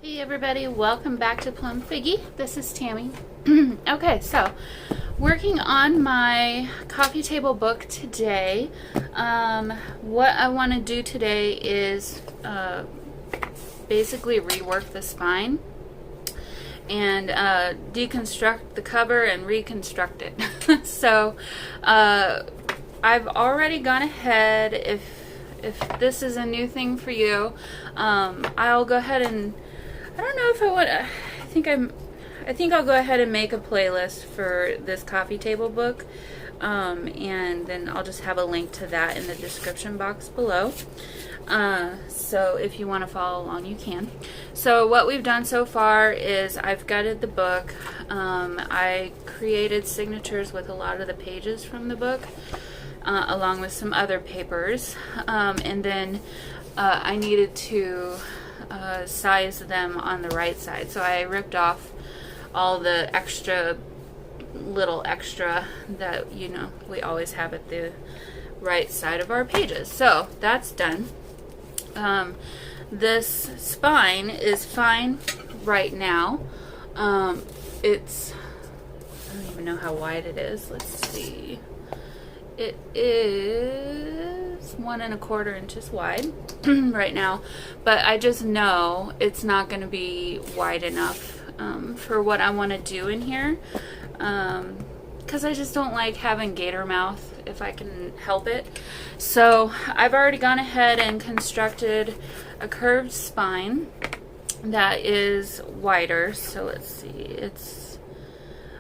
Hey everybody, welcome back to Plum Figgy. This is Tammy. Okay, so working on my coffee table book today. What I want to do today is basically rework the spine and deconstruct the cover and reconstruct it. So I've already gone ahead. If this is a new thing for you, I'll go ahead and I don't know if I want. I think I'll go ahead and make a playlist for this coffee table book, and then I'll just have a link to that in the description box below. So if you want to follow along, you can. So what we've done so far is I've gutted the book. I created signatures with a lot of the pages from the book, along with some other papers, and then I needed to size them on the right side. So I ripped off all the little extra that we always have at the right side of our pages. So that's done. This spine is fine right now. It's, I don't even know how wide it is. Let's see. It is 1 1/4 inches wide right now, but I just know it's not going to be wide enough for what I want to do in here, because I just don't like having gator mouth if I can help it. So I've already gone ahead and constructed a curved spine that is wider. So let's see,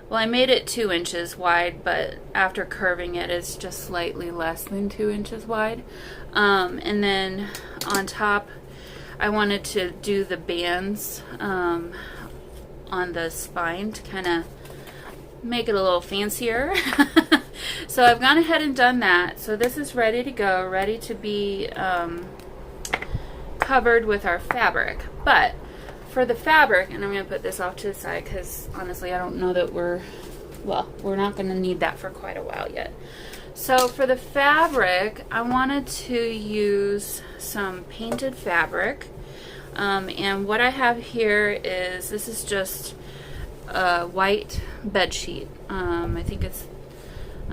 well, I made it 2 inches wide, but after curving it, it's just slightly less than 2 inches wide. And then on top, I wanted to do the bands on the spine to kind of make it a little fancier. So I've gone ahead and done that. So this is ready to go, ready to be covered with our fabric. But for the fabric, and I'm going to put this off to the side because honestly I don't know that we're not going to need that for quite a while yet. So for the fabric, I wanted to use some painted fabric, and what I have here is, this is just a white bed sheet. I think it's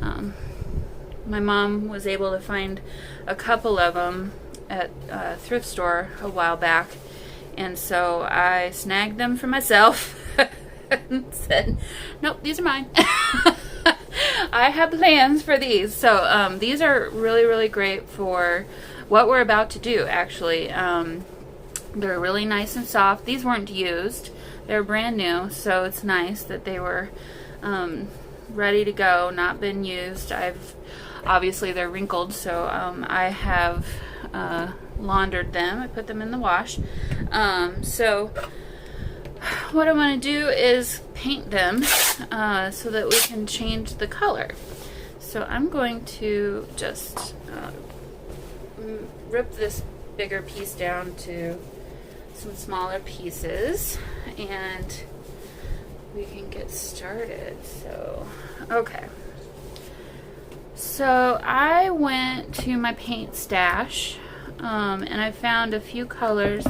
my mom was able to find a couple of them at a thrift store a while back. And so I snagged them for myself and said, nope, these are mine. I have plans for these. So these are really, really great for what we're about to do, actually. They're really nice and soft. These weren't used. They're brand new, so it's nice that they were ready to go, not been used. Obviously they're wrinkled, so I have laundered them. I put them in the wash. So what I want to do is paint them so that we can change the color. So I'm going to just rip this bigger piece down to some smaller pieces and we can get started. So okay, so I went to my paint stash, and I found a few colors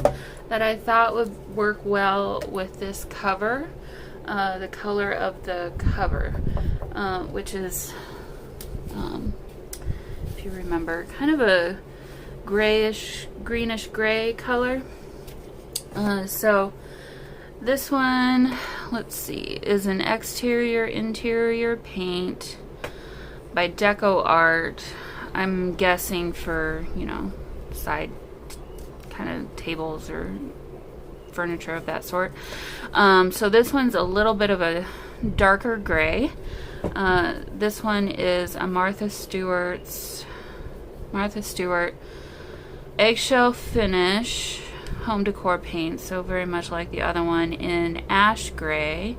that I thought would work well with this cover, the color of the cover, which is, if you remember, kind of a grayish, greenish gray color. So this one, let's see, is an exterior interior paint by Deco Art. I'm guessing for, side kind of tables or furniture of that sort. So this one's a little bit of a darker gray. This one is a Martha Stewart eggshell finish home decor paint, so very much like the other one, in ash gray.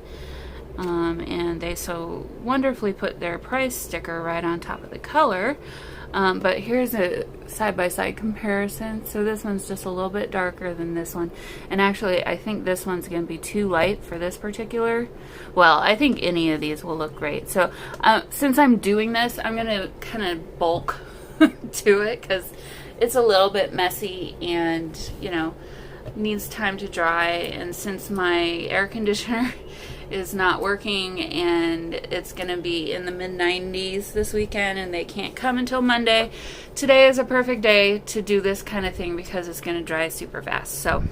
And they so wonderfully put their price sticker right on top of the color. But here's a side-by-side comparison. So this one's just a little bit darker than this one. And actually, I think this one's going to be too light for this particular. Well, I think any of these will look great. So since I'm doing this, I'm going to kind of bulk to it because it's a little bit messy and, needs time to dry, and since my air conditioner is not working and it's gonna be in the mid-90s this weekend and they can't come until Monday, today is a perfect day to do this kind of thing because it's gonna dry super fast. So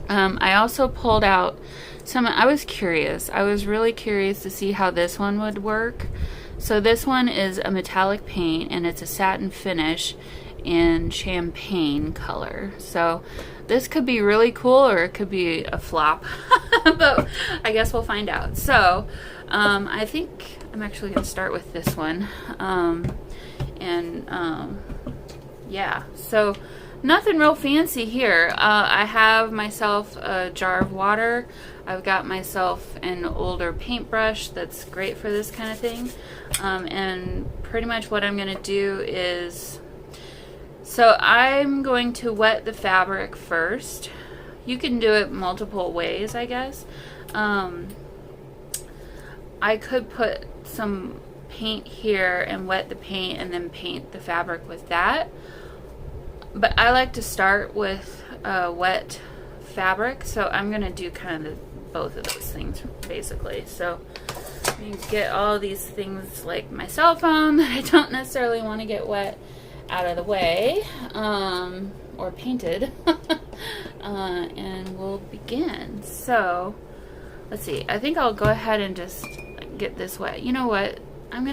I also pulled out some. I was really curious to see how this one would work. So this one is a metallic paint and it's a satin finish in champagne color. So this could be really cool or it could be a flop, but I guess we'll find out. So I think I'm actually going to start with this one. Yeah, so nothing real fancy here. I have myself a jar of water. I've got myself an older paintbrush that's great for this kind of thing. And pretty much what I'm going to do is, so I'm going to wet the fabric first. You can do it multiple ways, I guess. I could put some paint here and wet the paint and then paint the fabric with that. But I like to start with wet fabric, so I'm going to do kind of both of those things basically. So you get all these things like my cell phone that I don't necessarily want to get wet out of the way, or painted. And we'll begin. So let's see, I think I'll go ahead and just get this wet. You know what, I'm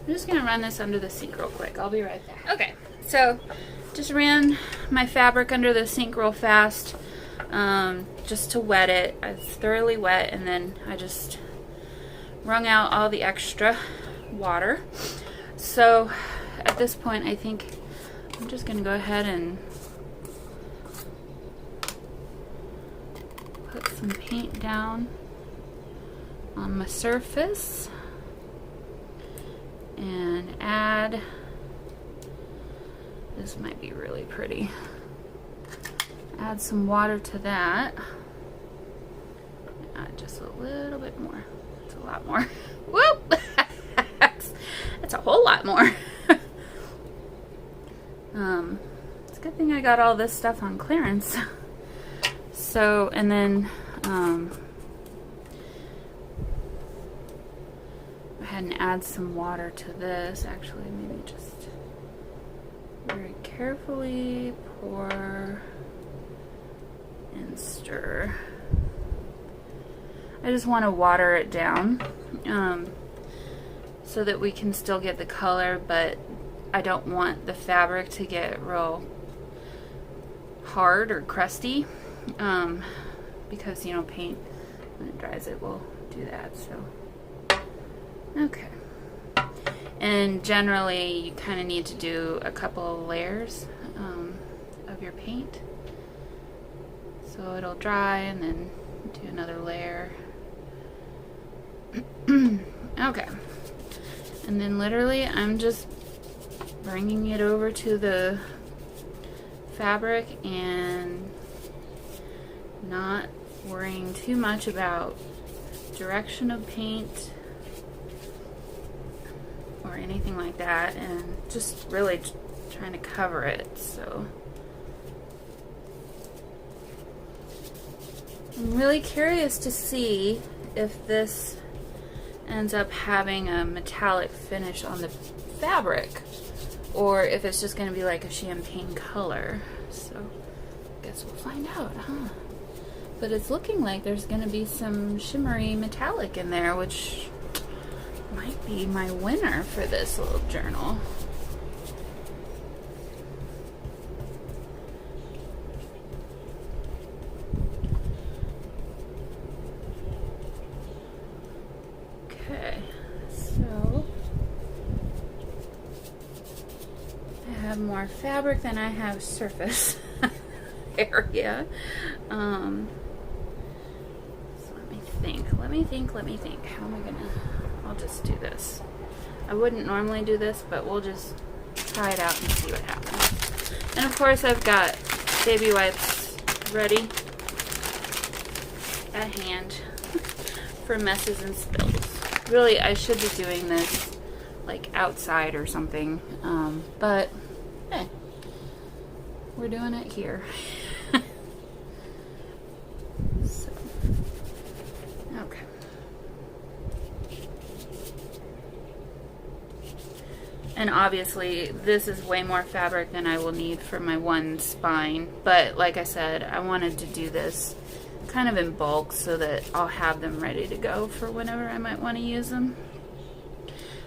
just gonna run this under the sink real quick. I'll be right back. Okay, so just ran my fabric under the sink real fast, just to wet it. It's thoroughly wet, and then I just wrung out all the extra water. So at this point, I think I'm just going to go ahead and put some paint down on my surface and add, this might be really pretty, add some water to that. Add just a little bit more. It's a lot more. Whoop! That's a whole lot more. It's a good thing I got all this stuff on clearance. So, and then go ahead and add some water to this. Actually, maybe just very carefully pour and stir. I just want to water it down so that we can still get the color, but I don't want the fabric to get real hard or crusty, because, you know, paint, when it dries, it will do that. So, okay. And generally, you kind of need to do a couple of layers of your paint. So it'll dry and then do another layer. Okay. And then literally I'm just bringing it over to the fabric and not worrying too much about direction of paint or anything like that, and just really trying to cover it. So I'm really curious to see if this ends up having a metallic finish on the fabric, or if it's just going to be like a champagne color. So I guess we'll find out, huh? But it's looking like there's going to be some shimmery metallic in there, which might be my winner for this little journal. Okay, so I have more fabric than I have surface area. So let me think. How am I gonna, I'll just do this. I wouldn't normally do this, but we'll just try it out and see what happens. And of course I've got baby wipes ready at hand for messes and spills. Really, I should be doing this like outside or something, but hey, we're doing it here. obviously this is way more fabric than I will need for my one spine, but like I said, I wanted to do this kind of in bulk so that I'll have them ready to go for whenever I might want to use them.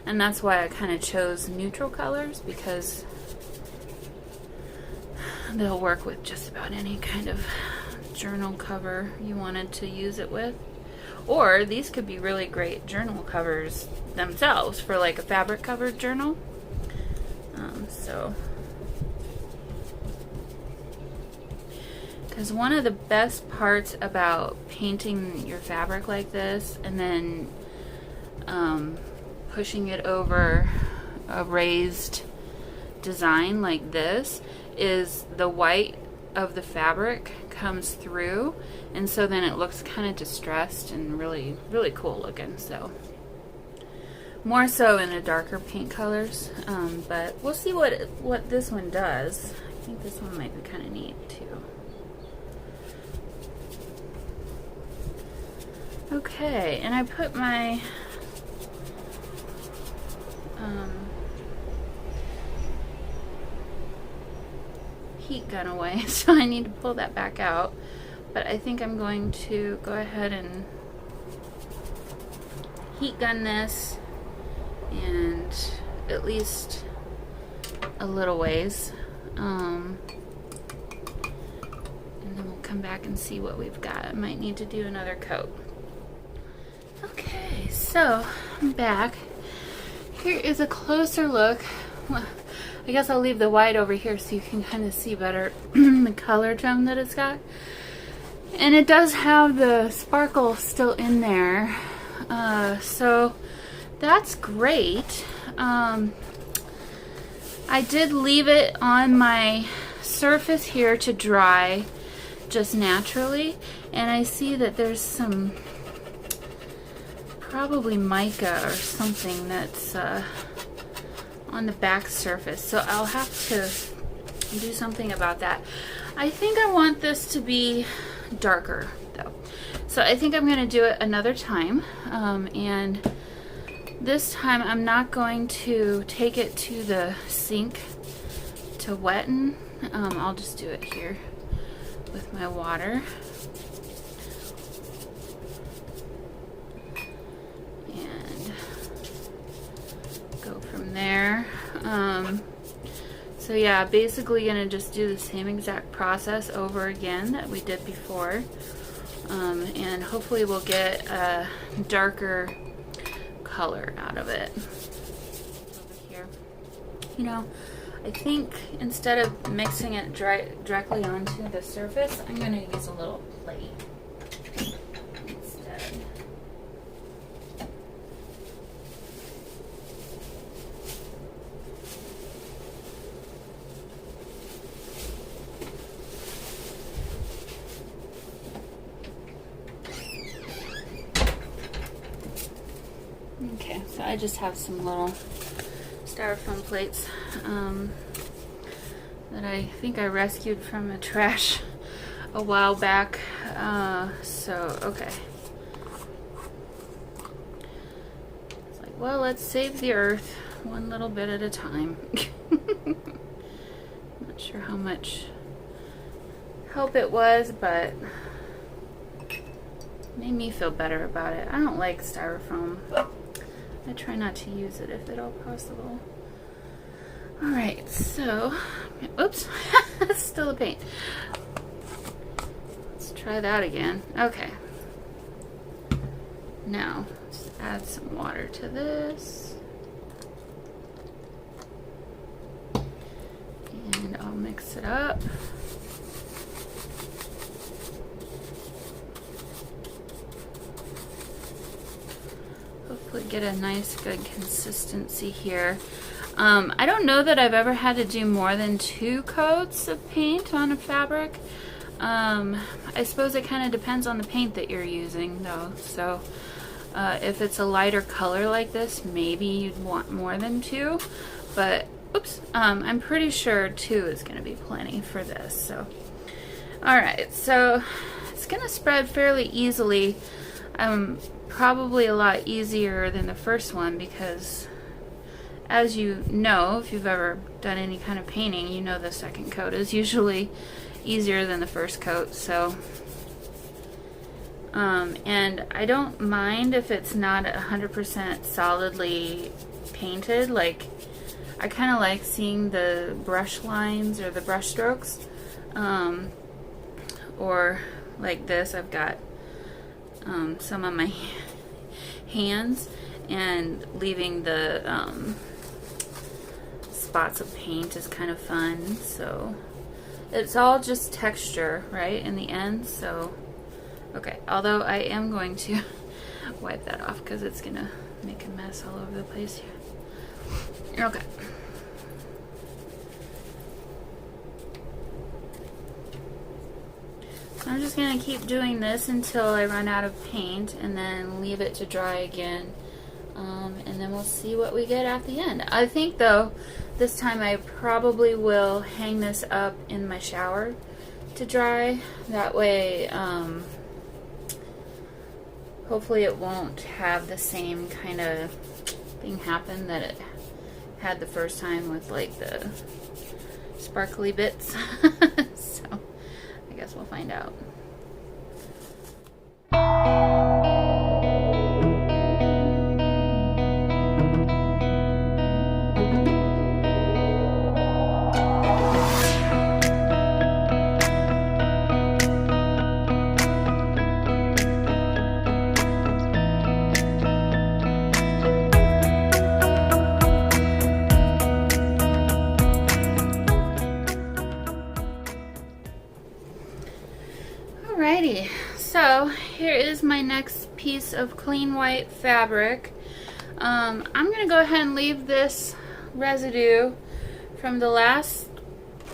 And that's why I kind of chose neutral colors, because they'll work with just about any kind of journal cover you wanted to use it with. Or these could be really great journal covers themselves for like a fabric covered journal. Because one of the best parts about painting your fabric like this and then pushing it over a raised design like this is the white of the fabric comes through, and so then it looks kind of distressed and really cool looking. So more so in the darker paint colors, but we'll see what this one does. I think this one might be kind of neat too. Okay, and I put my heat gun away, so I need to pull that back out. But I think I'm going to go ahead and heat gun this, and at least a little ways, and then we'll come back and see what we've got. I might need to do another coat. Okay, so I'm back. Here is a closer look. Well, I guess I'll leave the white over here so you can kind of see better the color tone that it's got. And it does have the sparkle still in there, so that's great. I did leave it on my surface here to dry just naturally, and I see that there's some probably mica or something that's on the back surface, so I'll have to do something about that. I think I want this to be darker though, so I think I'm going to do it another time, and this time I'm not going to take it to the sink to wetten. I'll just do it here with my water. There. So yeah, basically gonna just do the same exact process over again that we did before, and hopefully we'll get a darker color out of it. Over here, you know, I think instead of mixing it directly onto the surface, I'm gonna use a little plate instead. Okay, so I just have some little styrofoam plates that I think I rescued from the trash a while back. Okay. It's like, well, let's save the earth one little bit at a time. Not sure how much help it was, but made me feel better about it. I don't like styrofoam. I try not to use it if at all possible. Alright, so, oops, still a paint. Let's try that again. Okay. Now, just add some water to this. And I'll mix it up. Hopefully get a nice good consistency here. I don't know that I've ever had to do more than 2 coats of paint on a fabric. I suppose it kind of depends on the paint that you're using though. So if it's a lighter color like this, maybe you'd want more than 2. But oops, I'm pretty sure 2 is going to be plenty for this. So alright, so it's going to spread fairly easily. Probably a lot easier than the first one because as you know, if you've ever done any kind of painting, you know the second coat is usually easier than the first coat. So, and I don't mind if it's not 100% solidly painted. Like, I kind of like seeing the brush lines or the brush strokes. Or like this, I've got some on my hands, and leaving the spots of paint is kind of fun. So it's all just texture, right, in the end. So okay, although I am going to wipe that off because it's gonna make a mess all over the place here. Okay. So I'm just going to keep doing this until I run out of paint, and then leave it to dry again. And then we'll see what we get at the end. I think, though, this time I probably will hang this up in my shower to dry. That way, hopefully it won't have the same kind of thing happen that it had the first time with, like, the sparkly bits. So I guess we'll find out. Alrighty, so here is my next piece of clean white fabric. I'm going to go ahead and leave this residue from the last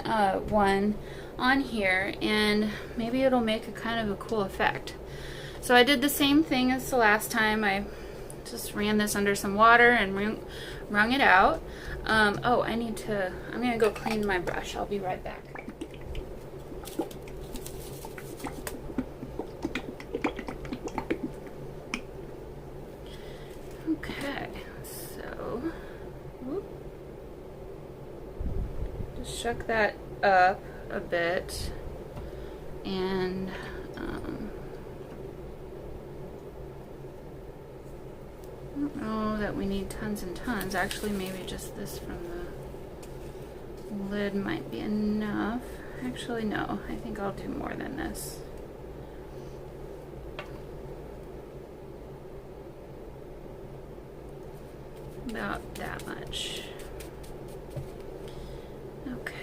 one on here, and maybe it'll make a kind of a cool effect. So I did the same thing as the last time. I just ran this under some water and wrung it out. Oh, I'm going to go clean my brush. I'll be right back. Okay, so just shuck that up a bit, and I don't know that we need tons and tons. Actually, maybe just this from the lid might be enough. Actually, no, I think I'll do more than this. About that much. Okay.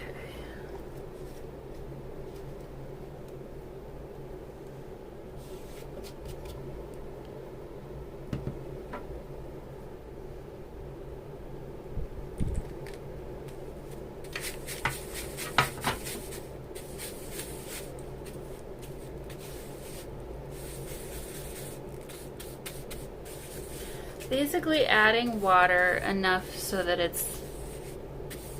Basically adding water enough so that it's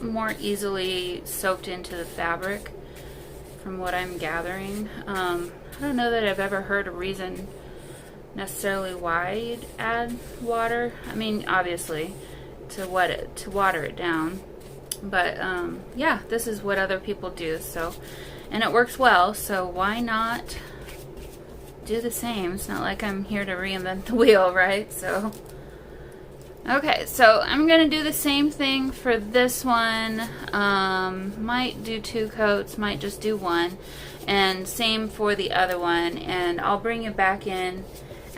more easily soaked into the fabric, from what I'm gathering. I don't know that I've ever heard a reason necessarily why you'd add water. I mean, obviously to water it down, but yeah, this is what other people do, so, and it works well, so why not do the same? It's not like I'm here to reinvent the wheel, right? So okay, so I'm going to do the same thing for this one. Might do 2 coats, might just do 1. And same for the other one. And I'll bring you back in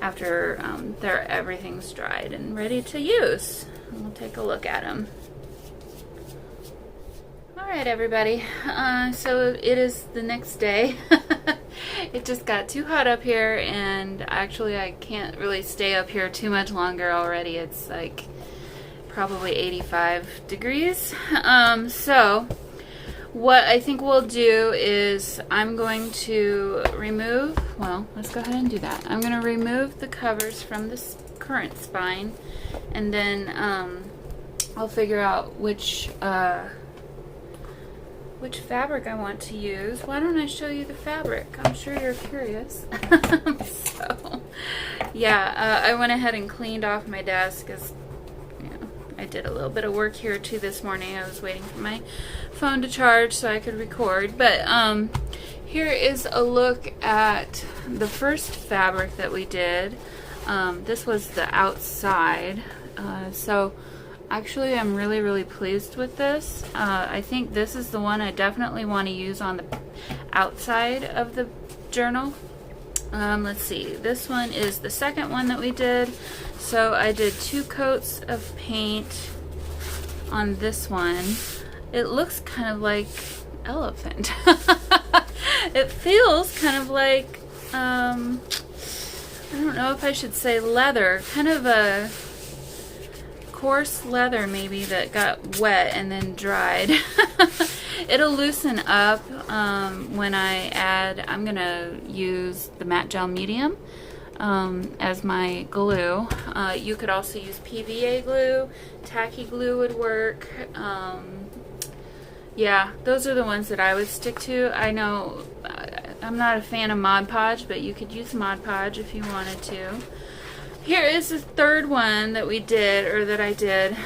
after everything's dried and ready to use. And we'll take a look at them. Alright, everybody. So it is the next day. It just got too hot up here, and actually I can't really stay up here too much longer already. It's like probably 85 degrees. So what I think we'll do is I'm going to remove, well, let's go ahead and do that. I'm going to remove the covers from this current spine, and then I'll figure out which fabric I want to use. Why don't I show you the fabric? I'm sure you're curious. So, yeah, I went ahead and cleaned off my desk, because, you know, I did a little bit of work here too this morning. I was waiting for my phone to charge so I could record. But here is a look at the first fabric that we did. This was the outside. So actually I'm really pleased with this. I think this is the one I definitely want to use on the outside of the journal. Let's see, this one is the second one that we did. So I did 2 coats of paint on this one. It looks kind of like elephant. It feels kind of like, I don't know if I should say leather, kind of a coarse leather maybe that got wet and then dried. It'll loosen up when I add, I'm going to use the matte gel medium as my glue. You could also use PVA glue, tacky glue would work. Yeah, those are the ones that I would stick to. I know I'm not a fan of Mod Podge, but you could use Mod Podge if you wanted to. Here is the third one that we did, or that I did.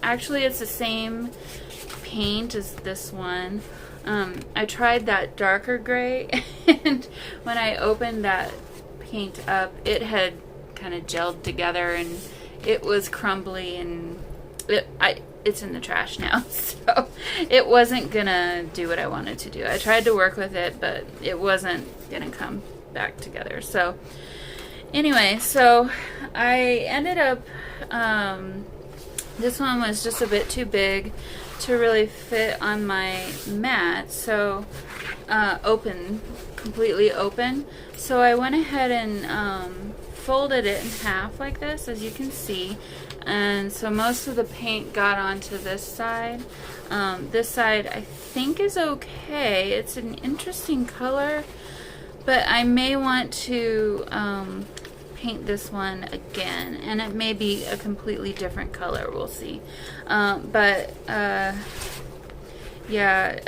Actually, it's the same paint as this one. I tried that darker gray, and when I opened that paint up, it had kind of gelled together, and it was crumbly, and it's in the trash now, so it wasn't gonna do what I wanted to do. I tried to work with it, but it wasn't gonna come back together. So anyway, so I ended up, this one was just a bit too big to really fit on my mat, so completely open. So I went ahead and folded it in half like this, as you can see. And so most of the paint got onto this side. This side I think is okay. It's an interesting color, but I may want to paint this one again, and it may be a completely different color. We'll see. Yeah,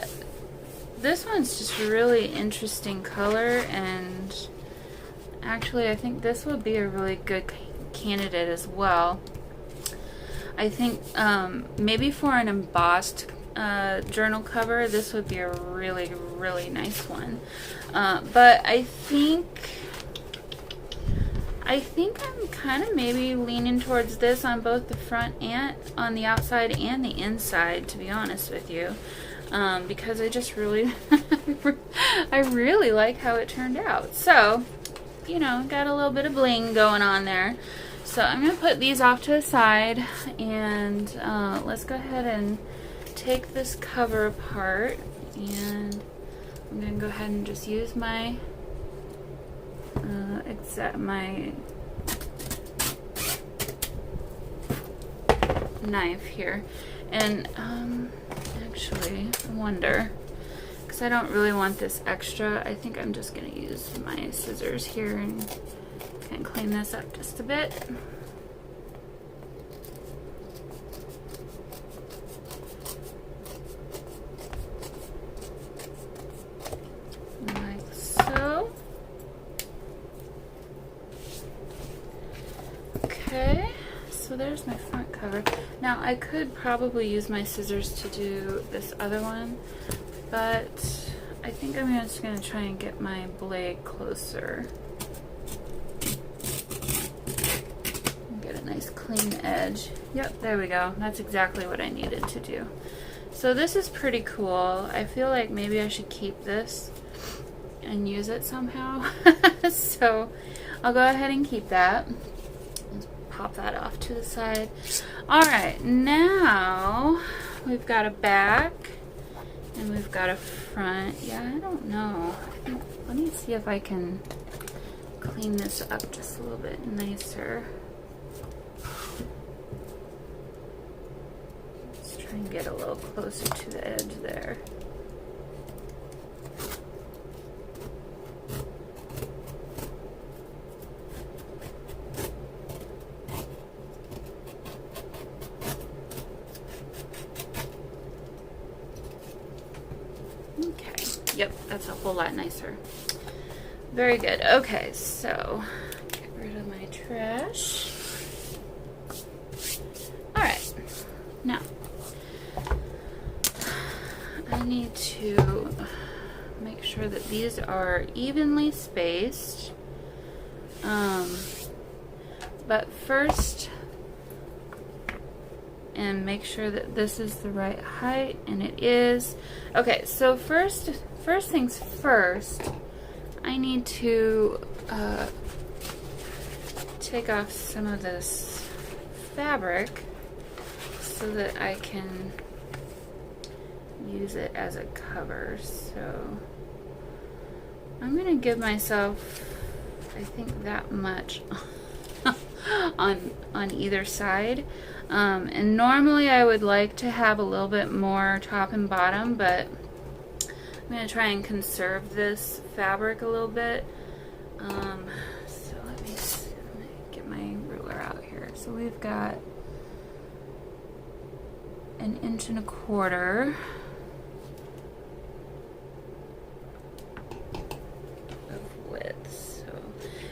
this one's just a really interesting color, and actually I think this would be a really good candidate as well. I think maybe for an embossed journal cover, this would be a really nice one. But I think I'm kind of maybe leaning towards this on both the front and on the outside and the inside, to be honest with you, because I just really I really like how it turned out. So, you know, got a little bit of bling going on there. So I'm going to put these off to the side, and let's go ahead and take this cover apart, and I'm going to go ahead and just use my my knife here. And actually, I wonder, because I don't really want this extra, I think I'm just going to use my scissors here and kind of clean this up just a bit. Like so. Okay, so there's my front cover. Now I could probably use my scissors to do this other one, but I think I'm just going to try and get my blade closer. Get a nice clean edge. Yep, there we go. That's exactly what I needed to do. So this is pretty cool. I feel like maybe I should keep this and use it somehow. So I'll go ahead and keep that. Let's pop that off to the side. Alright, now we've got a back and we've got a front. Yeah, I don't know. Let me see if I can clean this up just a little bit nicer. Let's try and get a little closer to the edge there. Okay, yep, that's a whole lot nicer. Very good. Okay, so get rid of my trash. Now, I need to make sure that these are evenly spaced. But first, and make sure that this is the right height, and it is. Okay, so first things first, I need to take off some of this fabric so that I can use it as a cover. So I'm gonna give myself, I think, that much on either side. And normally I would like to have a little bit more top and bottom, but I'm going to try and conserve this fabric a little bit. So let me get my ruler out here. So we've got 1.25 inches of width. So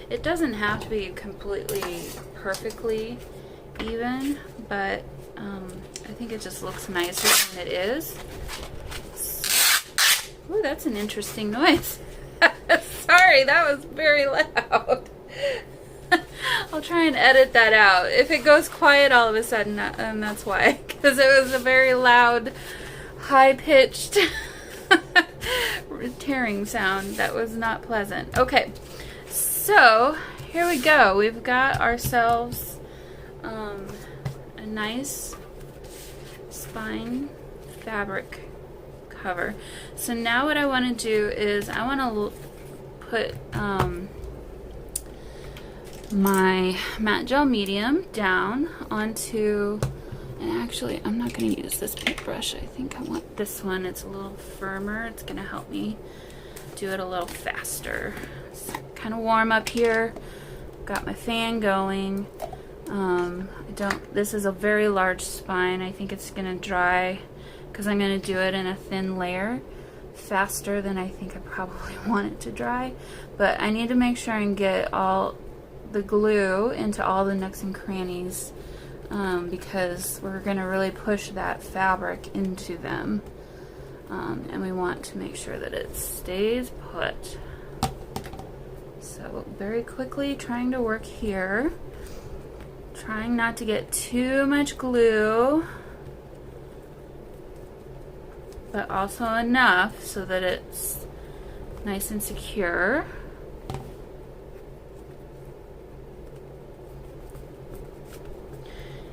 it doesn't have to be completely perfectly even, but I think it just looks nicer than it is. Ooh, that's an interesting noise. Sorry, that was very loud. I'll try and edit that out. If it goes quiet all of a sudden, that's why, because it was a very loud, high-pitched tearing sound that was not pleasant. Okay, so here we go. We've got ourselves a nice spine fabric cover. So now what I want to do is I want to put my matte gel medium down onto, and actually I'm not going to use this paintbrush. I think I want this one. It's a little firmer. It's going to help me do it a little faster. It's kind of warm up here. Got my fan going. This is a very large spine. I think it's going to dry because I'm going to do it in a thin layer faster than I think I probably want it to dry. But I need to make sure and get all the glue into all the nooks and crannies because we're going to really push that fabric into them. And we want to make sure that it stays put. So very quickly trying to work here. Trying not to get too much glue, but also enough so that it's nice and secure.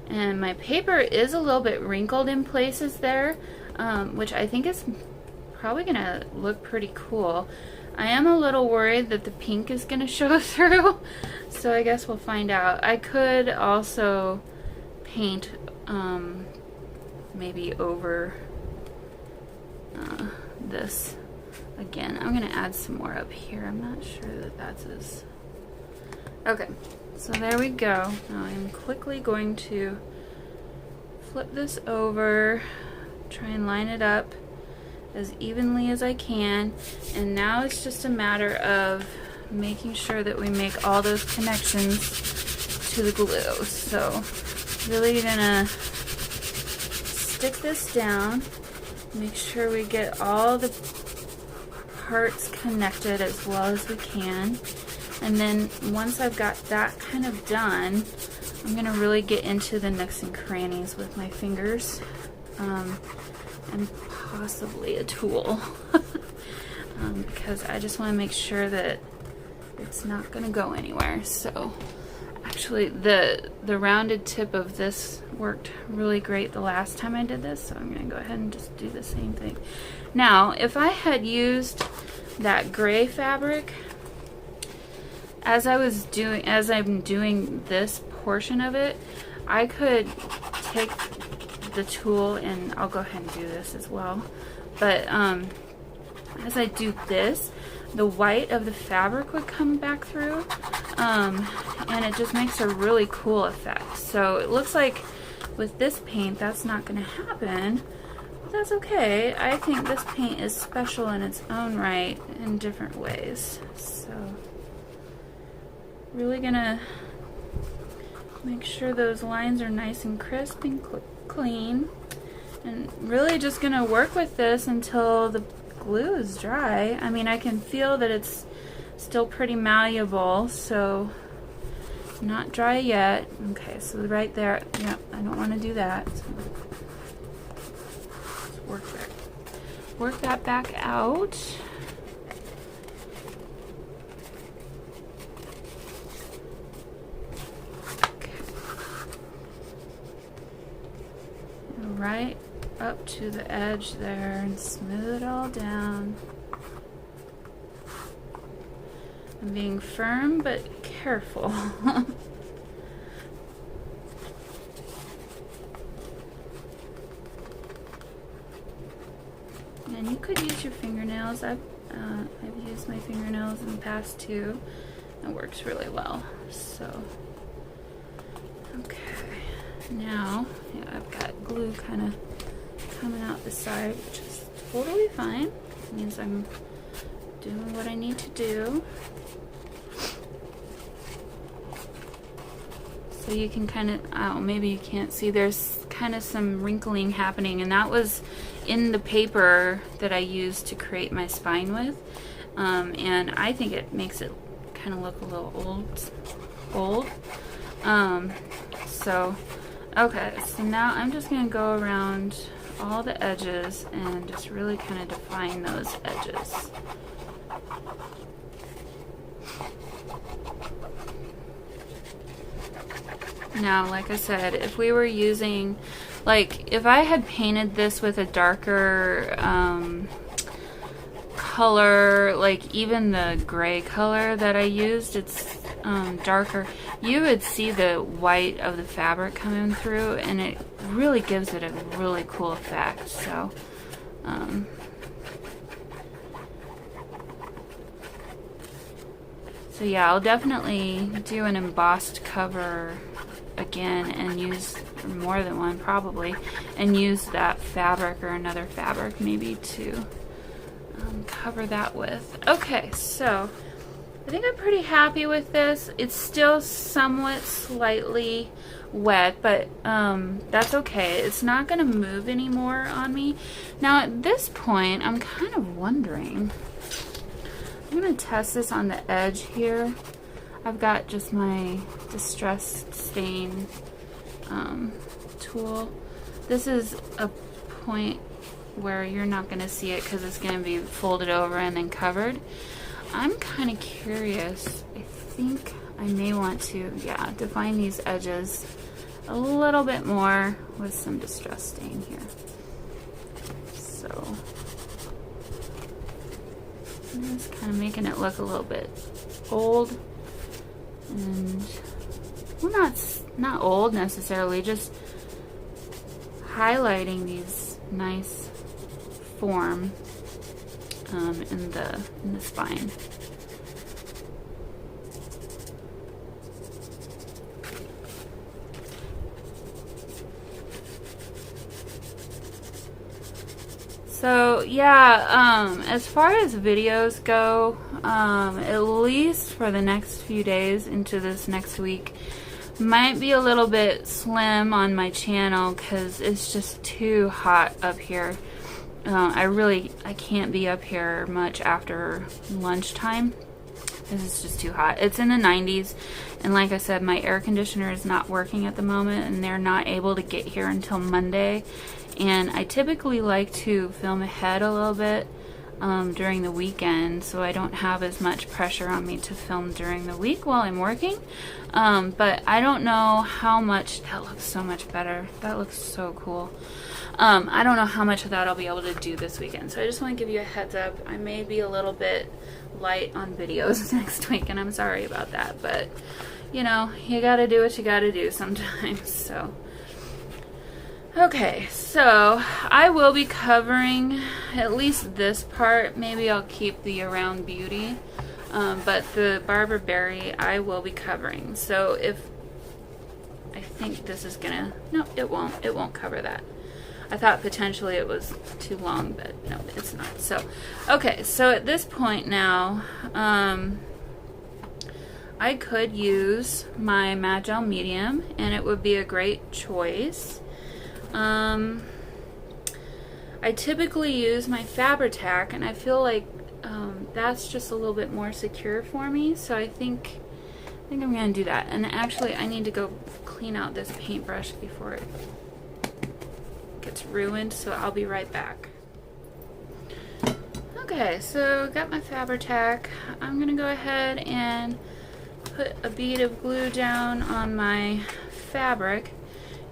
And my paper is a little bit wrinkled in places there, which I think is probably gonna look pretty cool. I am a little worried that the pink is gonna show through, so I guess we'll find out. I could also paint maybe over this again. I'm gonna add some more up here. I'm not sure that that's as... Okay, so there we go. Now I'm quickly going to flip this over, try and line it up as evenly as I can, and now it's just a matter of making sure that we make all those connections to the glue. So really gonna stick this down, make sure we get all the parts connected as well as we can, and then once I've got that kind of done, I'm gonna really get into the nooks and crannies with my fingers and possibly a tool because I just want to make sure that it's not going to go anywhere. So actually the rounded tip of this worked really great the last time I did this, so I'm going to go ahead and just do the same thing. Now if I had used that gray fabric as I'm doing this portion of it, I could take the tool, and I'll go ahead and do this as well, but as I do this, the white of the fabric would come back through, and it just makes a really cool effect. So it looks like with this paint that's not going to happen, but that's okay. I think this paint is special in its own right in different ways. So really gonna make sure those lines are nice and crisp and clean. And really just gonna work with this until the glue is dry. I mean, I can feel that it's still pretty malleable, so not dry yet. Okay, so right there, yeah, I don't want to do that. So work that back out. Okay. Right up to the edge there and smooth it all down. I'm being firm but careful. And you could use your fingernails. I've used my fingernails in the past too. It works really well. So, okay. Now, yeah, I've got glue kind of coming out the side, which is totally fine. It means I'm doing what I need to do. So you can kind of, oh, maybe you can't see, there's kind of some wrinkling happening, and that was in the paper that I used to create my spine with. And I think it makes it kind of look a little old. So, okay, so now I'm just going to go around all the edges and just really kind of define those edges. Now, like I said, if we were using, like, if I had painted this with a darker color, like even the gray color that I used, it's darker, you would see the white of the fabric coming through, and it really gives it a really cool effect. So, so yeah, I'll definitely do an embossed cover again and use more than one probably, and use that fabric or another fabric maybe to cover that with. Okay, so I think I'm pretty happy with this. It's still somewhat slightly wet, but that's okay. It's not going to move anymore on me. Now at this point, I'm kind of wondering, I'm going to test this on the edge here. I've got just my distressed stain tool. This is a point where you're not going to see it because it's going to be folded over and then covered. I'm kind of curious. I think I may want to, yeah, define these edges a little bit more with some distress stain here. So I'm just kind of making it look a little bit old. And, well, not old necessarily, just highlighting these nice form in the spine. So yeah, as far as videos go, at least for the next few days into this next week, might be a little bit slim on my channel because it's just too hot up here. I can't be up here much after lunchtime because it's just too hot. It's in the 90s, and like I said, my air conditioner is not working at the moment, and they're not able to get here until Monday. And I typically like to film ahead a little bit during the weekend, so I don't have as much pressure on me to film during the week while I'm working. But I don't know how much, that looks so much better. That looks so cool. I don't know how much of that I'll be able to do this weekend, so I just want to give you a heads up. I may be a little bit light on videos next week, and I'm sorry about that, but you know, you gotta do what you gotta do sometimes. So okay, so I will be covering at least this part. Maybe I'll keep the Around Beauty, but the Barbara Berry I will be covering. So if I think this is gonna, no, it won't cover that. I thought potentially it was too long, but no, it's not. So okay, so at this point now, I could use my Matte Gel Medium, and it would be a great choice. I typically use my Fabri-Tac, and I feel like that's just a little bit more secure for me, so I think I'm gonna do that. And actually I need to go clean out this paintbrush before it gets ruined, so I'll be right back. Okay, so got my Fabri-Tac. I'm gonna go ahead and put a bead of glue down on my fabric,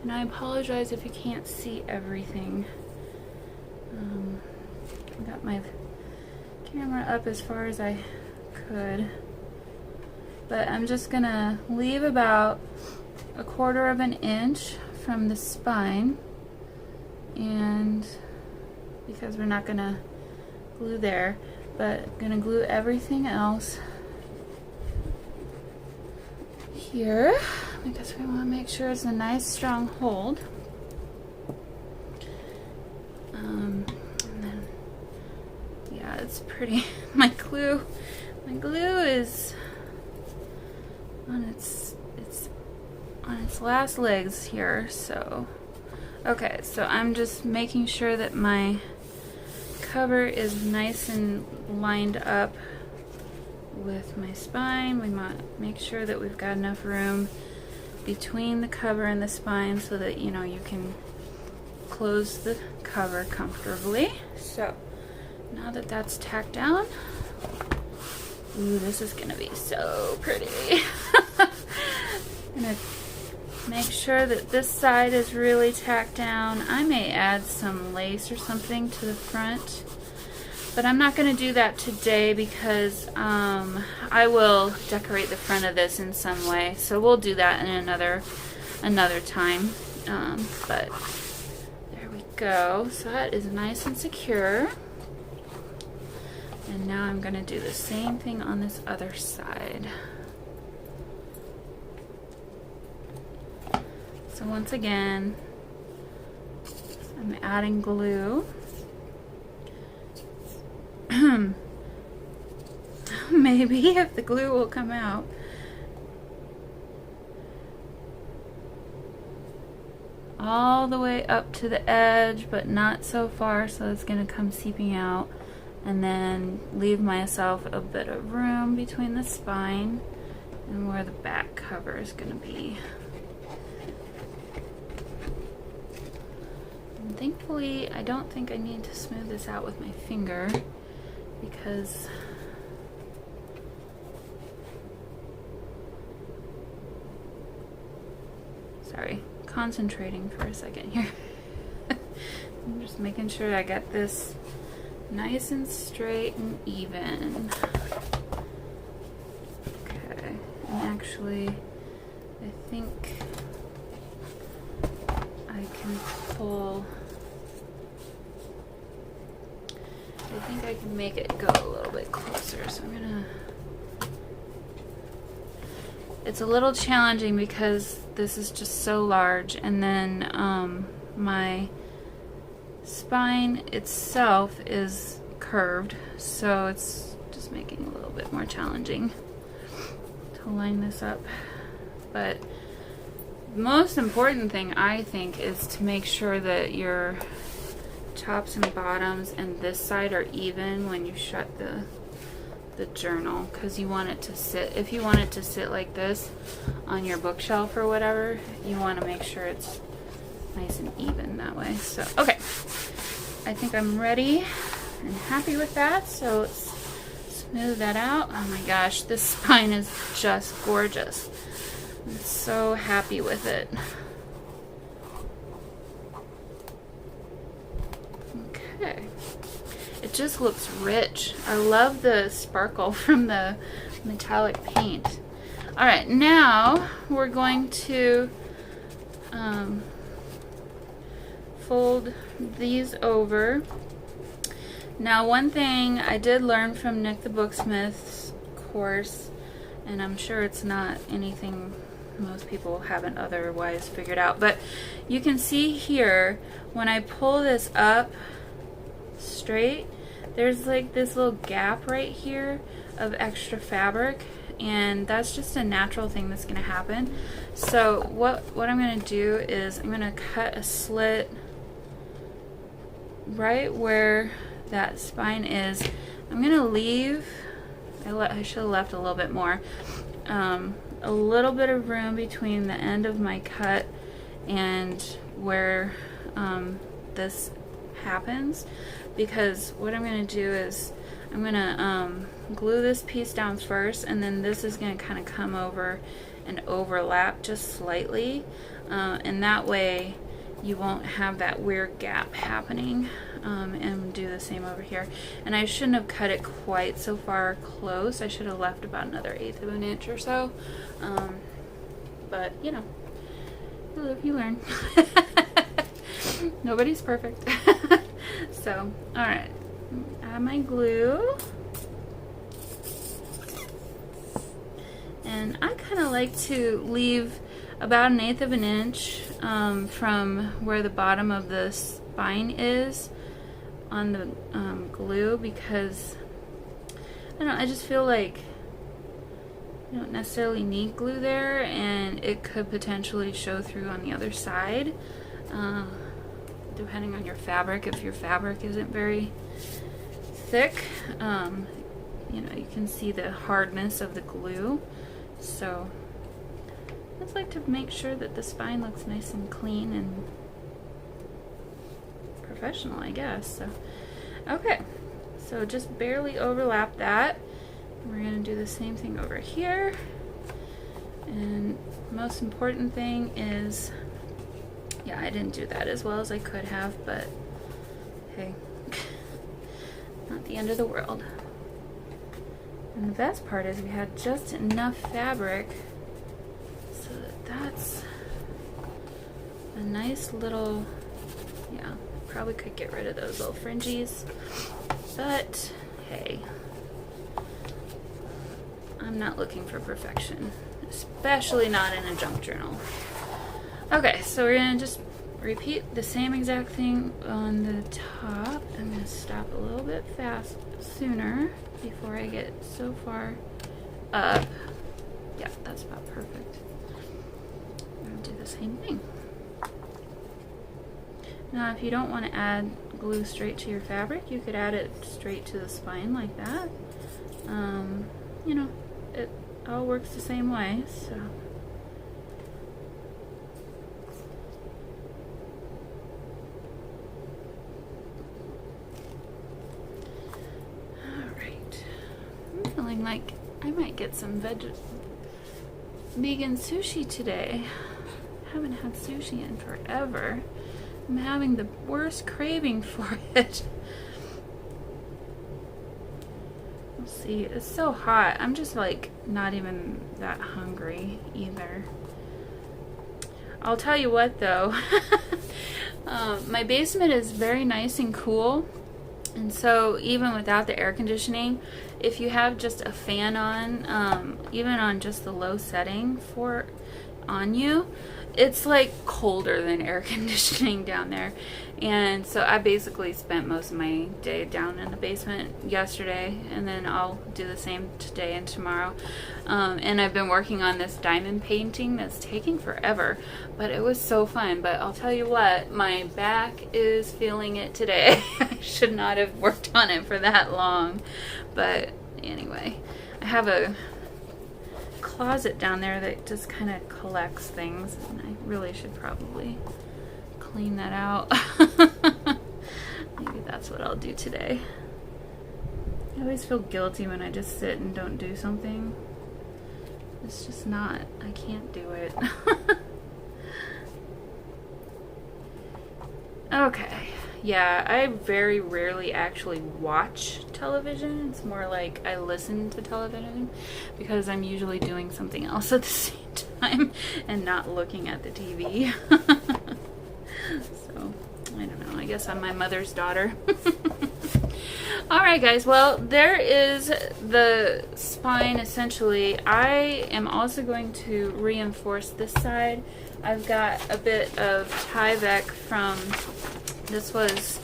and I apologize if you can't see everything. I got my camera up as far as I could, but I'm just gonna leave about 1/4 of an inch from the spine, and because we're not gonna glue there, but gonna glue everything else here because we want to make sure it's a nice strong hold. And then, yeah, it's pretty. My glue is on its last legs here. So okay, so I'm just making sure that my cover is nice and lined up with my spine. We want to make sure that we've got enough room between the cover and the spine so that you can close the cover comfortably. So now that that's tacked down, ooh, this is gonna be so pretty. I'm gonna make sure that this side is really tacked down. I may add some lace or something to the front, but I'm not going to do that today because I will decorate the front of this in some way. So we'll do that in another time. But there we go. So that is nice and secure. And now I'm going to do the same thing on this other side. So once again, I'm adding glue. Maybe if the glue will come out. All the way up to the edge, but not so far so it's going to come seeping out. And then leave myself a bit of room between the spine and where the back cover is going to be. And thankfully, I don't think I need to smooth this out with my finger because sorry, concentrating for a second here. I'm just making sure I got this nice and straight and even. Okay, and actually, I think I can pull. I think I can make it go a little bit closer, so I'm gonna. It's a little challenging because this is just so large, and then my spine itself is curved, so it's just making it a little bit more challenging to line this up. But the most important thing, I think, is to make sure that your tops and bottoms and this side are even when you shut the journal, because you want it to sit, if you want it to sit like this on your bookshelf or whatever, you want to make sure it's nice and even that way. So okay, I think I'm ready and happy with that, so let's smooth that out. Oh my gosh, this spine is just gorgeous. I'm so happy with it. Okay, it just looks rich. I love the sparkle from the metallic paint. Alright, now we're going to fold these over. Now, one thing I did learn from Nick the Booksmith's course, and I'm sure it's not anything most people haven't otherwise figured out, but you can see here when I pull this up straight, there's like this little gap right here of extra fabric, and that's just a natural thing that's going to happen. So what I'm going to do is I'm going to cut a slit right where that spine is. I'm going to leave, I should have left a little bit more, a little bit of room between the end of my cut and where this happens, because what I'm going to do is I'm going to glue this piece down first, and then this is going to kind of come over and overlap just slightly, and that way you won't have that weird gap happening, and do the same over here. And I shouldn't have cut it quite so far close. I should have left about another 1/8 of an inch or so, but you know, you live, you learn. Nobody's perfect. So, alright, add my glue. And I kind of like to leave about 1/8 of an inch from where the bottom of the spine is on the glue, because I don't know, I just feel like you don't necessarily need glue there, and it could potentially show through on the other side, depending on your fabric. If your fabric isn't very thick, you know, you can see the hardness of the glue. So I just like to make sure that the spine looks nice and clean and professional, I guess. So okay, so just barely overlap that. We're going to do the same thing over here, and the most important thing is, yeah, I didn't do that as well as I could have, but hey, not the end of the world. And the best part is we had just enough fabric so that that's a nice little, yeah, probably could get rid of those little fringes, but hey, I'm not looking for perfection, especially not in a junk journal. Okay, so we're going to just repeat the same exact thing on the top. I'm going to stop a little bit sooner before I get so far up. Yeah, that's about perfect. I'm going to do the same thing. Now, if you don't want to add glue straight to your fabric, you could add it straight to the spine like that. You know, it all works the same way, so. Alright. I'm feeling like I might get some vegan sushi today. Haven't had sushi in forever. I'm having the worst craving for it. Let's see, it's so hot. I'm just like not even that hungry either. I'll tell you what though, my basement is very nice and cool, and so even without the air conditioning, if you have just a fan on, even on just the low setting on you, it's like colder than air conditioning down there. And so I basically spent most of my day down in the basement yesterday, and then I'll do the same today and tomorrow. And I've been working on this diamond painting that's taking forever, but it was so fun. But I'll tell you what, my back is feeling it today. I should not have worked on it for that long, but anyway, I have a closet down there that just kind of collects things, and I really should probably clean that out. Maybe that's what I'll do today. I always feel guilty when I just sit and don't do something. It's just not, I can't do it. Okay, yeah, I very rarely actually watch television. It's more like I listen to television because I'm usually doing something else at the same time and not looking at the TV. So, I don't know, I guess I'm my mother's daughter. Alright guys, well, there is the spine essentially. I am also going to reinforce this side. I've got a bit of Tyvek from, this was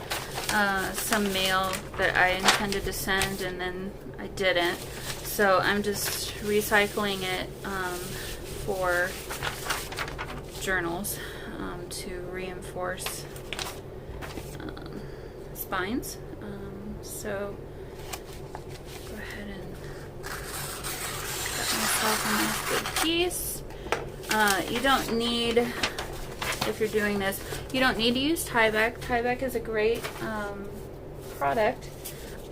some mail that I intended to send and then I didn't. So I'm just recycling it for journals to reinforce spines. So go ahead and cut myself a nice good piece. You don't need, if you're doing this, you don't need to use Tyvek. Tyvek is a great product,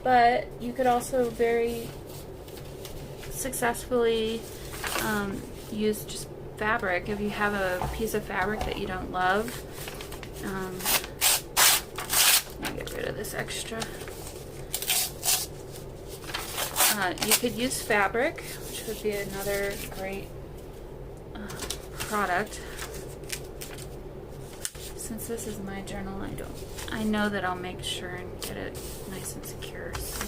but you could also very successfully use just fabric. If you have a piece of fabric that you don't love, let me get rid of this extra. You could use fabric, which would be another great product. Since this is my journal, I know that I'll make sure and get it nice and secure. So.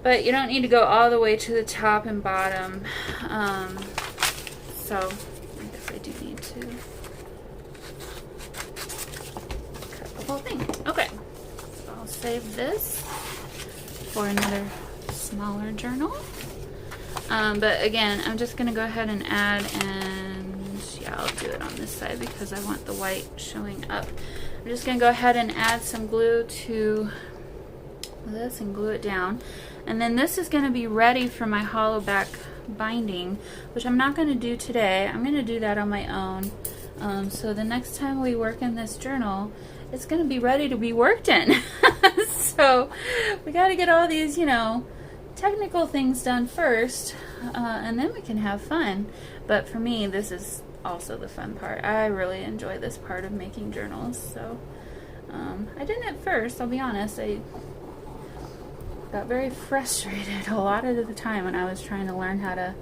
But you don't need to go all the way to the top and bottom. So I guess I do need to cut the whole thing. Okay, so I'll save this for another smaller journal. But again, I'm just gonna go ahead and add, and yeah, I'll do it on this side because I want the white showing up. I'm just gonna go ahead and add some glue to this and glue it down. And then this is gonna be ready for my hollow back binding, which I'm not gonna do today. I'm gonna do that on my own. So the next time we work in this journal, it's gonna be ready to be worked in. So we gotta get all these, you know, technical things done first, and then we can have fun. But for me, this is also the fun part. I really enjoy this part of making journals. So I didn't at first, I'll be honest. I got very frustrated a lot of the time when I was trying to learn how to,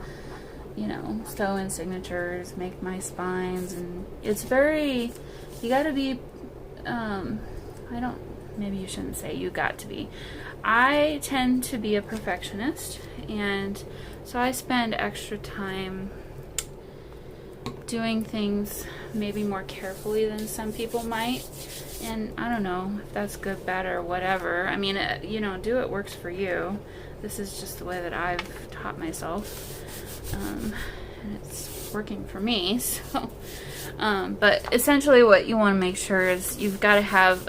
you know, sew in signatures, make my spines, and it's very, you gotta be, maybe you shouldn't say you got to be. I tend to be a perfectionist, and so I spend extra time doing things maybe more carefully than some people might. And I don't know if that's good, bad, or whatever. I mean, you know, do what works for you. This is just the way that I've taught myself, and it's working for me. So, but essentially what you want to make sure is you've got to have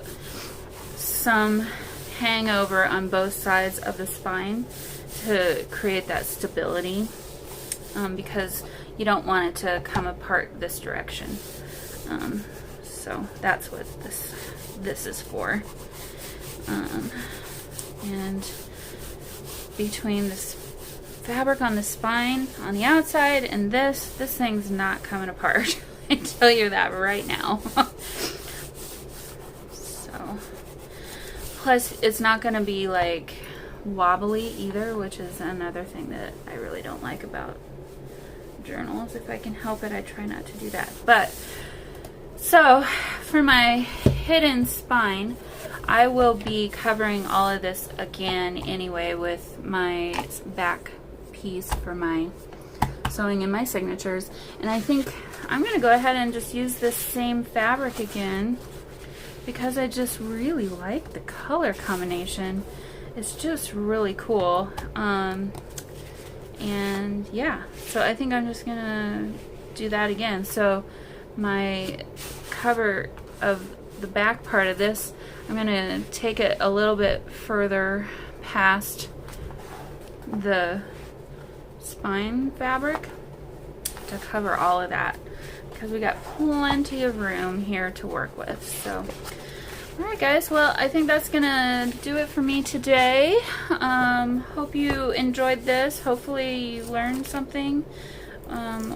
some hangover on both sides of the spine to create that stability, because you don't want it to come apart this direction. So that's what this is for. And between this fabric on the spine on the outside and this thing's not coming apart. I tell you that right now. So, plus it's not going to be like wobbly either, which is another thing that I really don't like about journals. If I can help it, I try not to do that. But so for my hidden spine, I will be covering all of this again anyway with my back piece for my sewing in my signatures. And I think I'm going to go ahead and just use this same fabric again because I just really like the color combination. It's just really cool. And yeah, so I think I'm just going to do that again. So my cover of the back part of this, I'm going to take it a little bit further past the spine fabric to cover all of that because we got plenty of room here to work with. So alright guys, well I think that's gonna do it for me today. Hope you enjoyed this. Hopefully you learned something,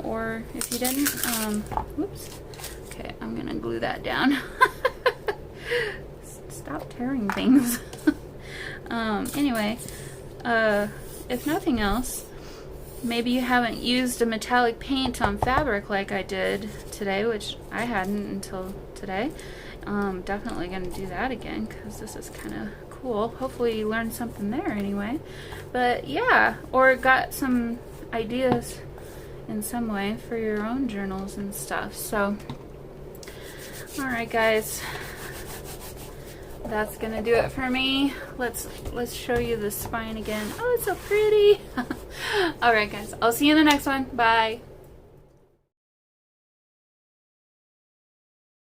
or if you didn't, whoops. Okay, I'm gonna glue that down. Stop tearing things. Anyway, if nothing else, maybe you haven't used a metallic paint on fabric like I did today, which I hadn't until today. Definitely going to do that again because this is kind of cool. Hopefully you learned something there anyway. But yeah, or got some ideas in some way for your own journals and stuff. So, alright guys. that's gonna do it for me. Let's show you the spine again. Oh, it's so pretty. All right, guys. I'll see you in the next one. Bye.